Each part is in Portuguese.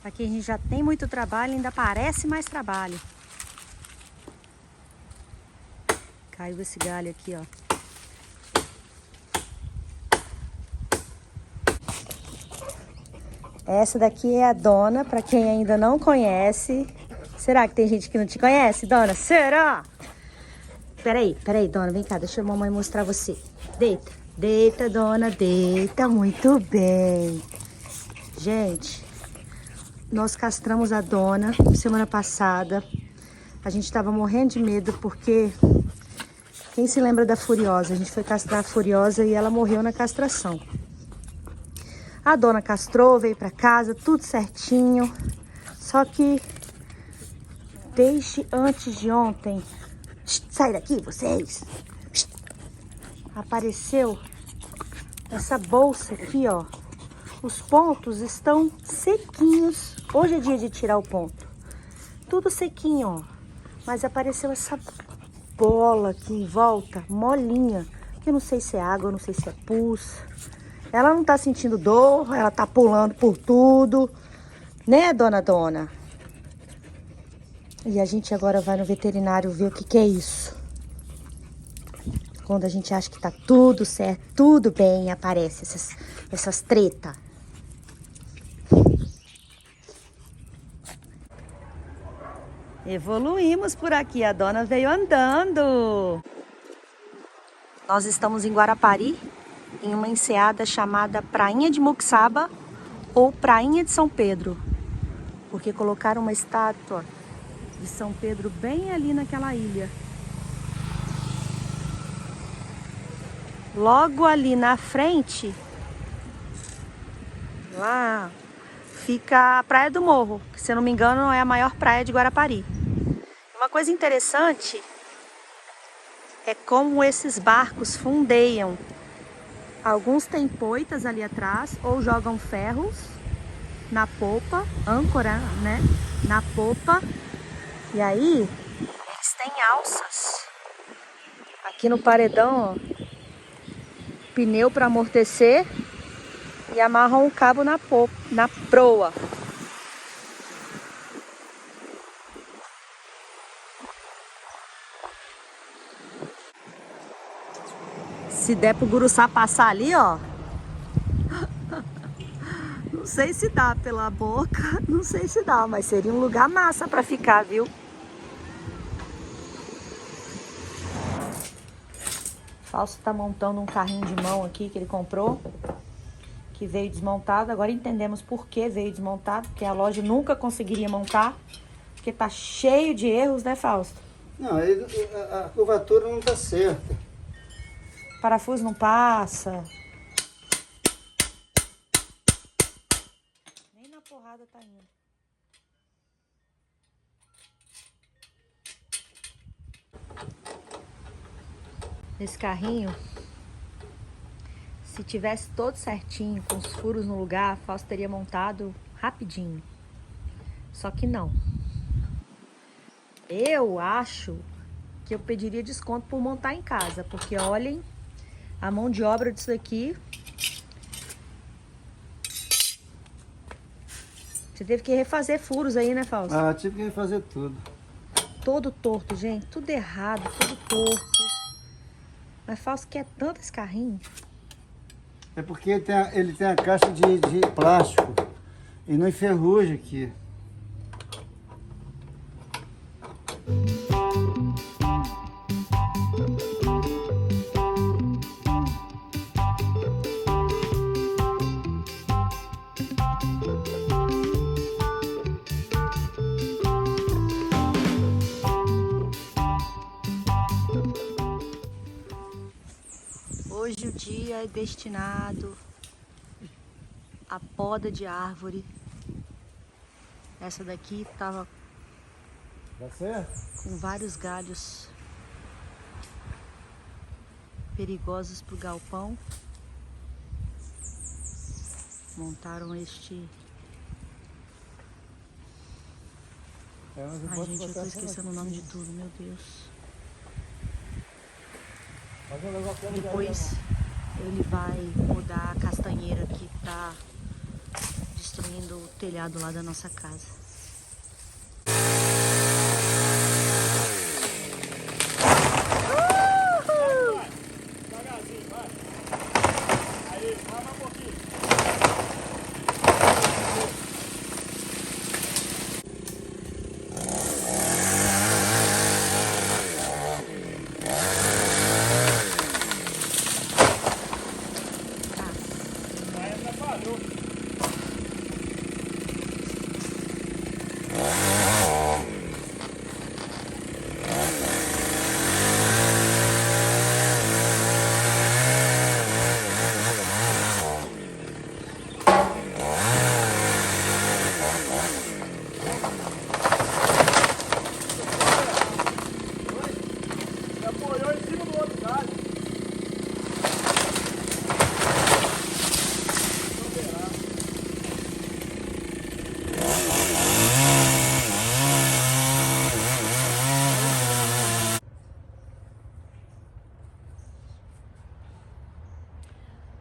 Aqui a gente já tem muito trabalho, ainda parece mais trabalho. Caiu esse galho aqui, ó. Essa daqui é a Dona, para quem ainda não conhece. Será que tem gente que não te conhece, Dona? Será? Peraí, Dona, vem cá, deixa a mamãe mostrar você. Deita, deita, Dona, deita, muito bem. Gente, nós castramos a Dona semana passada. A gente tava morrendo de medo porque... Quem se lembra da Furiosa? A gente foi castrar a Furiosa e ela morreu na castração. A Dona castrou, veio pra casa, tudo certinho. Só que desde antes de ontem... Sai daqui, vocês! Apareceu essa bolsa aqui, ó. Os pontos estão sequinhos. Hoje é dia de tirar o ponto. Tudo sequinho, ó. Mas apareceu essa bola aqui em volta, molinha. Que eu não sei se é água, eu não sei se é pus. Ela não tá sentindo dor, ela tá pulando por tudo. Né, Dona? E a gente agora vai no veterinário ver o que é isso. Quando a gente acha que tá tudo certo, tudo bem, aparece essas treta. Evoluímos por aqui, a Dona veio andando. Nós estamos em Guarapari, em uma enseada chamada Prainha de Muxaba ou Prainha de São Pedro. Porque colocaram uma estátua de São Pedro bem ali naquela ilha. Logo ali na frente, lá fica a Praia do Morro, que se eu não me engano é a maior praia de Guarapari. Uma coisa interessante é como esses barcos fundeiam. Alguns têm poitas ali atrás ou jogam ferros na popa, âncora, né? Na popa. E aí, eles têm alças. Aqui no paredão, ó. Pneu para amortecer e amarram um cabo na proa. Se der pro Guruçá passar ali, ó. Não sei se dá pela boca, não sei se dá, mas seria um lugar massa para ficar, viu? Fausto tá montando um carrinho de mão aqui que ele comprou, que veio desmontado. Agora entendemos por que veio desmontado, porque a loja nunca conseguiria montar, porque tá cheio de erros, né, Fausto? Não, a curvatura não tá certa. Parafuso não passa. Nem na porrada tá indo. Esse carrinho, se tivesse todo certinho, com os furos no lugar, Fausto teria montado rapidinho. Só que não. Eu acho que eu pediria desconto por montar em casa, porque olhem a mão de obra disso aqui. Você teve que refazer furos aí, né, Fausto? Ah, tive que refazer tudo. Todo torto, gente. Tudo errado, tudo torto. Mas Fausto quer tanto esse carrinho. É porque ele tem a caixa de plástico e não enferruja aqui. Hoje o dia é destinado à poda de árvore. Essa daqui tava Tá certo? com vários galhos perigosos pro galpão. Montaram este... Ai, gente, eu tô esquecendo o nome de tudo, meu Deus. Depois ele vai mudar a castanheira que tá destruindo construindo o telhado lá da nossa casa. Devagarzinho, vai. Aí, vai mais um pouquinho. Vai atrapalhou. Apoiou em cima do outro galho.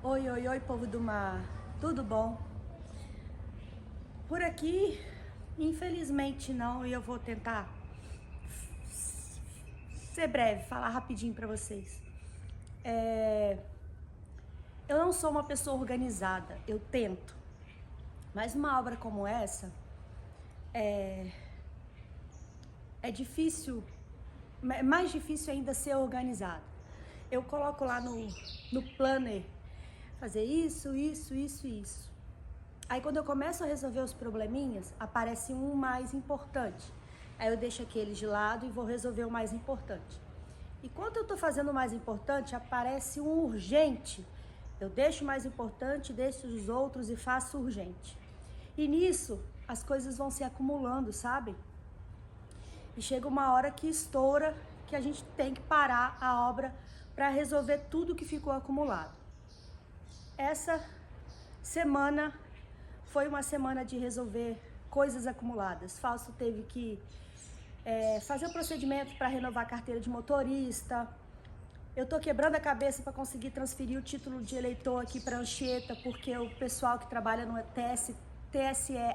Oi, oi, oi, povo do mar. Tudo bom? Por aqui, infelizmente não, e eu vou tentar ser breve, falar rapidinho pra vocês. Eu não sou uma pessoa organizada, eu tento. Mas uma obra como essa é difícil, é mais difícil ainda ser organizado. Eu coloco lá no planner fazer isso, isso, isso e isso. Aí quando eu começo a resolver os probleminhas, aparece um mais importante. Aí eu deixo aqueles de lado e vou resolver o mais importante. Enquanto eu tô fazendo o mais importante, aparece um urgente. Eu deixo o mais importante, deixo os outros e faço urgente. E nisso, as coisas vão se acumulando, sabe? E chega uma hora que estoura, que a gente tem que parar a obra para resolver tudo que ficou acumulado. Essa semana foi uma semana de resolver coisas acumuladas. Fausto teve que fazer o procedimento para renovar a carteira de motorista. Eu tô quebrando a cabeça para conseguir transferir o título de eleitor aqui para Anchieta, porque o pessoal que trabalha no TSE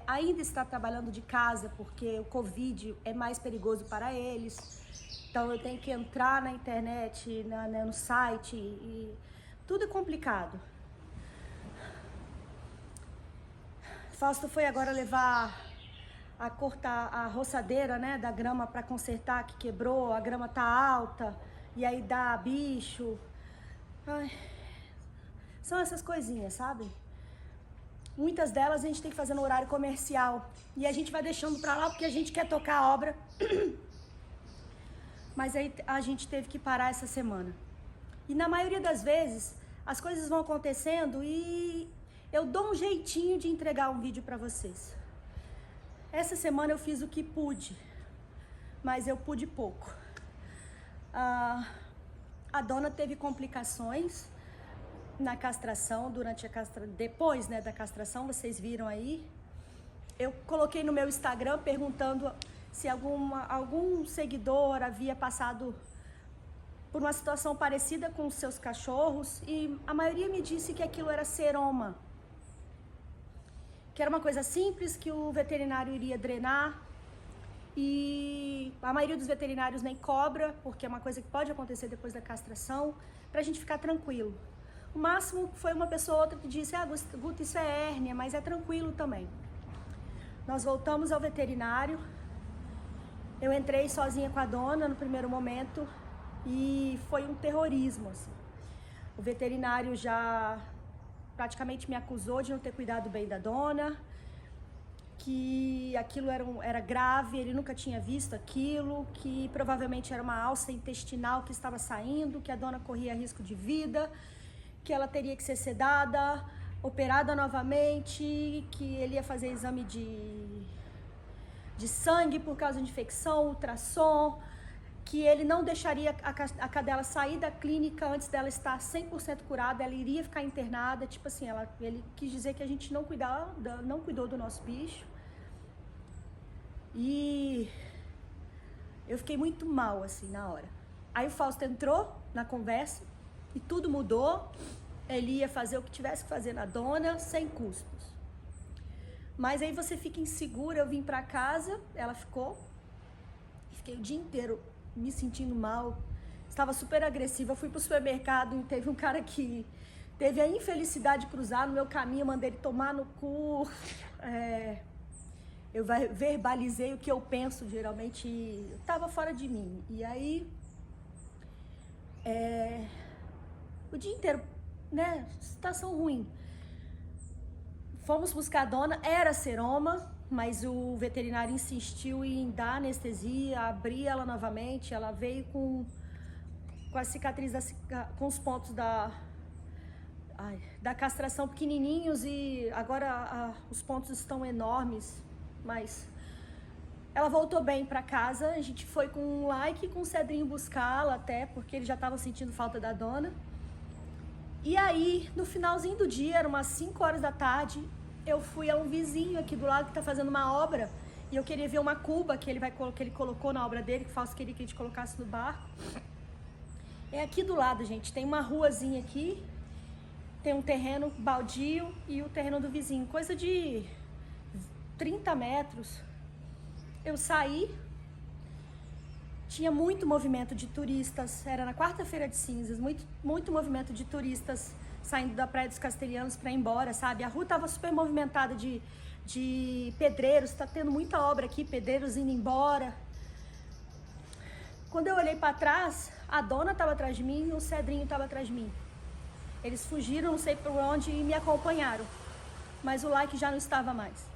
ainda está trabalhando de casa, porque o Covid é mais perigoso para eles. Então eu tenho que entrar na internet, no site, e tudo é complicado. Fausto foi agora levar a cortar a roçadeira, né, da grama para consertar, que quebrou, a grama tá alta, e aí dá bicho. Ai, são essas coisinhas, sabe? Muitas delas a gente tem que fazer no horário comercial, e a gente vai deixando pra lá porque a gente quer tocar a obra. Mas aí a gente teve que parar essa semana. E na maioria das vezes, as coisas vão acontecendo e eu dou um jeitinho de entregar um vídeo pra vocês. Essa semana eu fiz o que pude, mas eu pude pouco. A dona teve complicações na castração, depois, né, da castração, vocês viram aí. Eu coloquei no meu Instagram perguntando se algum seguidor havia passado por uma situação parecida com os seus cachorros, e a maioria me disse que aquilo era seroma, que era uma coisa simples, que o veterinário iria drenar, e a maioria dos veterinários nem cobra, porque é uma coisa que pode acontecer depois da castração, pra gente ficar tranquilo. O máximo foi uma pessoa ou outra que disse: Guta, isso é hérnia, mas é tranquilo também. Nós voltamos ao veterinário, eu entrei sozinha com a dona no primeiro momento, e foi um terrorismo, assim. O veterinário já praticamente me acusou de não ter cuidado bem da dona, que aquilo era grave, ele nunca tinha visto aquilo, que provavelmente era uma alça intestinal que estava saindo, que a dona corria risco de vida, que ela teria que ser sedada, operada novamente, que ele ia fazer exame de sangue por causa de infecção, ultrassom, que ele não deixaria a cadela sair da clínica antes dela estar 100% curada, ela iria ficar internada, tipo assim, ele quis dizer que a gente não cuidou do nosso bicho. E eu fiquei muito mal, assim, na hora. Aí o Fausto entrou na conversa e tudo mudou. Ele ia fazer o que tivesse que fazer na dona, sem custos. Mas aí você fica insegura. Eu vim pra casa, ela ficou. Fiquei o dia inteiro me sentindo mal. Estava super agressiva. Eu fui pro supermercado e teve um cara que teve a infelicidade de cruzar no meu caminho. Eu mandei ele tomar no cu. Eu verbalizei o que eu penso, geralmente. Eu tava fora de mim. E aí... o dia inteiro, né? Situação ruim. Fomos buscar a dona, era seroma, mas o veterinário insistiu em dar anestesia, abrir ela novamente. Ela veio com a cicatriz, com os pontos da castração pequenininhos e agora os pontos estão enormes, mas ela voltou bem para casa. A gente foi com um like e com o Cedrinho buscá-la até, porque ele já estava sentindo falta da dona. E aí, no finalzinho do dia, eram umas 5 horas da tarde, eu fui a um vizinho aqui do lado que tá fazendo uma obra e eu queria ver uma cuba que ele colocou na obra dele, que o Fausto queria que a gente colocasse no barco. É aqui do lado, gente, tem uma ruazinha aqui, tem um terreno baldio e o terreno do vizinho, coisa de 30 metros. Eu saí, tinha muito movimento de turistas, era na quarta-feira de cinzas, muito movimento de turistas saindo da Praia dos Castelhanos para ir embora, sabe? A rua tava super movimentada de pedreiros, tá tendo muita obra aqui, pedreiros indo embora. Quando eu olhei para trás, a dona tava atrás de mim e o Cedrinho tava atrás de mim. Eles fugiram, não sei por onde, e me acompanharam, mas o like já não estava mais.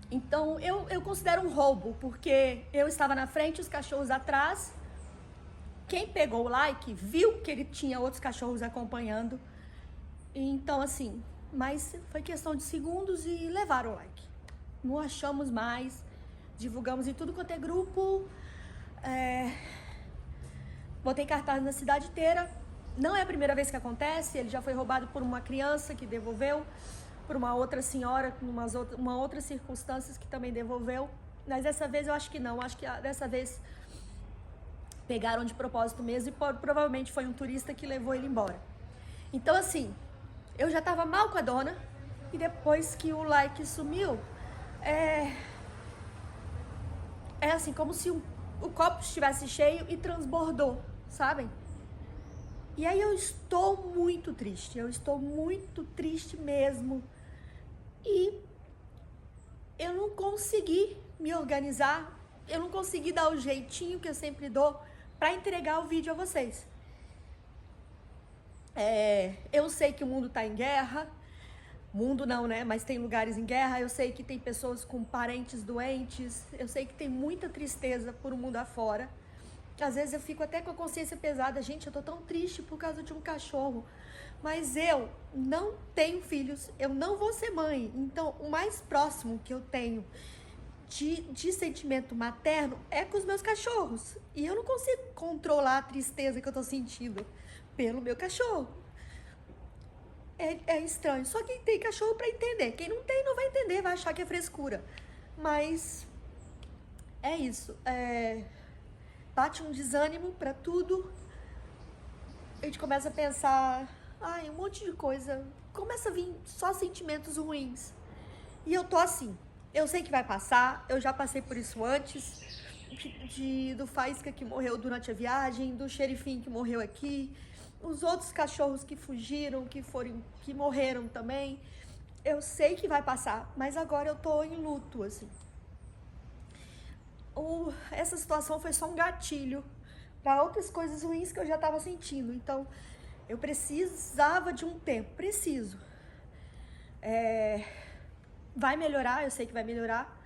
Então, eu considero um roubo, porque eu estava na frente, os cachorros atrás. Quem pegou o like viu que ele tinha outros cachorros acompanhando. Então, assim, mas foi questão de segundos e levaram o like. Não achamos mais, divulgamos em tudo quanto é grupo. Botei cartaz na cidade inteira. Não é a primeira vez que acontece, ele já foi roubado por uma criança que devolveu, por uma outra senhora, uma outras circunstâncias que também devolveu. Mas dessa vez eu acho que não. Acho que dessa vez pegaram de propósito mesmo e provavelmente foi um turista que levou ele embora. Então, assim, eu já tava mal com a dona e depois que o like sumiu, é assim, como se o copo estivesse cheio e transbordou, sabem? E aí eu estou muito triste mesmo. E eu não consegui me organizar, eu não consegui dar o jeitinho que eu sempre dou para entregar o vídeo a vocês. Eu sei que o mundo tá em guerra, mundo não, né? Mas tem lugares em guerra, eu sei que tem pessoas com parentes doentes, eu sei que tem muita tristeza por o mundo afora. Às vezes eu fico até com a consciência pesada. Gente, eu tô tão triste por causa de um cachorro. Mas eu não tenho filhos, eu não vou ser mãe. Então, o mais próximo que eu tenho de sentimento materno é com os meus cachorros. E eu não consigo controlar a tristeza que eu tô sentindo pelo meu cachorro. É estranho. Só quem tem cachorro pra entender. Quem não tem, não vai entender, vai achar que é frescura. Mas é isso. Bate um desânimo pra tudo. A gente começa a pensar, um monte de coisa. Começa a vir só sentimentos ruins. E eu tô assim. Eu sei que vai passar. Eu já passei por isso antes. Do Faísca que morreu durante a viagem, do Xerifinho que morreu aqui, os outros cachorros que fugiram, que morreram também. Eu sei que vai passar, mas agora eu tô em luto, assim. Essa situação foi só um gatilho para outras coisas ruins que eu já estava sentindo. Então, eu precisava de um tempo. Preciso. Vai melhorar, eu sei que vai melhorar.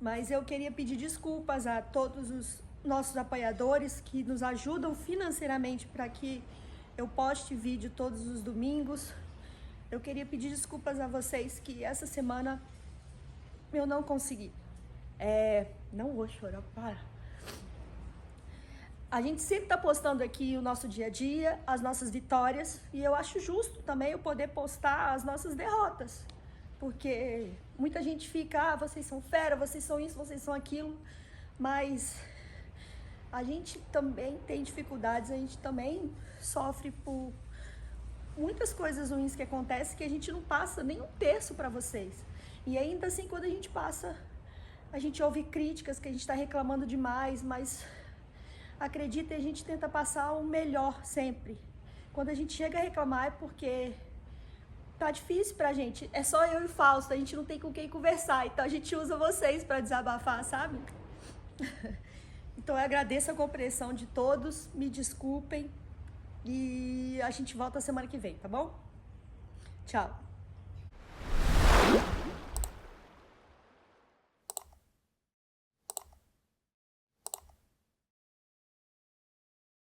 Mas eu queria pedir desculpas a todos os nossos apoiadores que nos ajudam financeiramente para que eu poste vídeo todos os domingos. Eu queria pedir desculpas a vocês que essa semana eu não consegui. Não vou chorar, para. A gente sempre tá postando aqui o nosso dia a dia, as nossas vitórias, e eu acho justo também eu poder postar as nossas derrotas, porque muita gente fica, vocês são fera, vocês são isso, vocês são aquilo, mas a gente também tem dificuldades, a gente também sofre por muitas coisas ruins que acontecem que a gente não passa nem um terço para vocês. E ainda assim, quando a gente passa, a gente ouve críticas que a gente está reclamando demais, mas acreditem, a gente tenta passar o melhor sempre. Quando a gente chega a reclamar é porque tá difícil pra gente. É só eu e o Fausto, a gente não tem com quem conversar, então a gente usa vocês para desabafar, sabe? Então eu agradeço a compreensão de todos, me desculpem e a gente volta semana que vem, tá bom? Tchau!